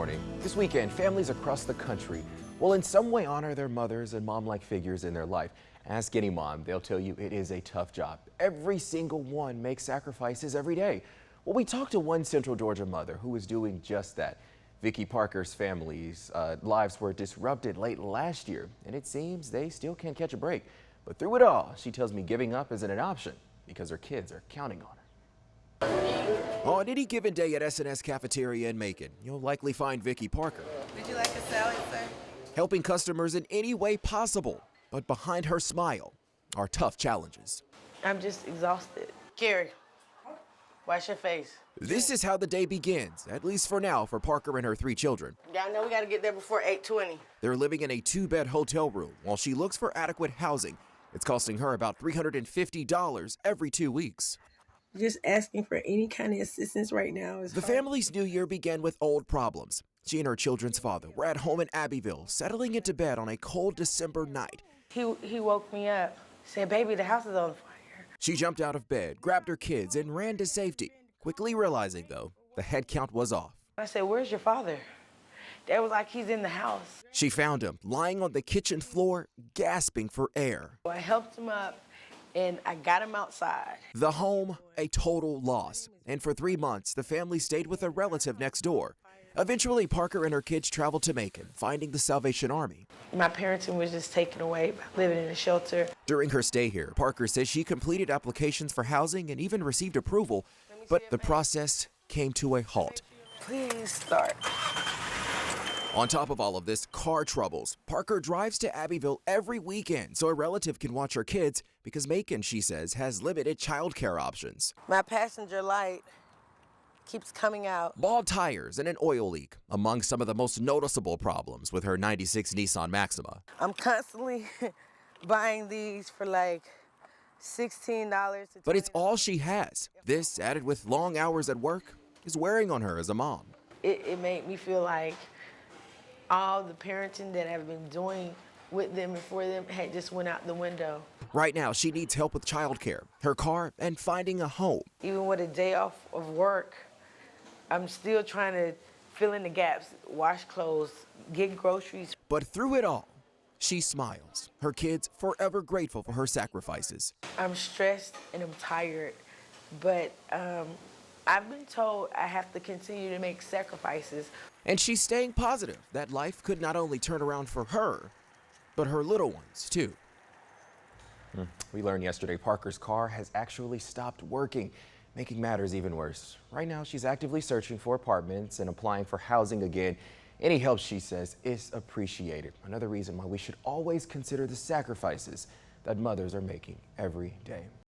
morning. This weekend, families across the country will in some way honor their mothers and mom-like figures in their life. Ask any mom, they'll tell you it is a tough job. Every single one makes sacrifices every day. Well, we talked to one Central Georgia mother who was doing just that. Vickie Parker's family's lives were disrupted late last year, and it seems they still can't catch a break. But through it all, she tells me giving up isn't an option because her kids are counting on her. On any given day at S&S Cafeteria in Macon, you'll likely find Vickie Parker. Would you like a salad, sir? Helping customers in any way possible. But behind her smile are tough challenges. I'm just exhausted. Carrie, wash your face. This is how the day begins, at least for now, for Parker and her 3 children. Y'all know we gotta get there before 8:20. They're living in a 2-bed hotel room while she looks for adequate housing. It's costing her about $350 every 2 weeks. Just asking for any kind of assistance right now is The hard. family's new year began with old problems. She and her children's father were at home in Abbeville, settling into bed on a cold December night. He woke me up, said, "Baby, the house is on fire." She jumped out of bed, grabbed her kids, and ran to safety, quickly realizing, though, the head count was off. I said, "Where's your father?" They was like, "He's in the house." She found him lying on the kitchen floor, gasping for air. I helped him up, and I got him outside. The home, a total loss. And for 3 months, the family stayed with a relative next door. Eventually, Parker and her kids traveled to Macon, finding the Salvation Army. My parenting was just taken away by living in a shelter. During her stay here, Parker says she completed applications for housing and even received approval, but the process came to a halt. Please start. On top of all of this, car troubles. Parker drives to Abbeville every weekend so a relative can watch her kids because Macon, she says, has limited childcare options. My passenger light keeps coming out. Bald tires and an oil leak, among some of the most noticeable problems with her 96 Nissan Maxima. I'm constantly buying these for like $16 to $20. But it's all she has. This, added with long hours at work, is wearing on her as a mom. It made me feel like all the parenting that I've been doing with them and for them had just went out the window. Right now, she needs help with childcare, her car, and finding a home. Even with a day off of work, I'm still trying to fill in the gaps, wash clothes, get groceries. But through it all, she smiles, her kids forever grateful for her sacrifices. I'm stressed and I'm tired, but I've been told I have to continue to make sacrifices. And she's staying positive that life could not only turn around for her, but her little ones, too. We learned yesterday Parker's car has actually stopped working, making matters even worse. Right now, she's actively searching for apartments and applying for housing again. Any help, she says, is appreciated. Another reason why we should always consider the sacrifices that mothers are making every day.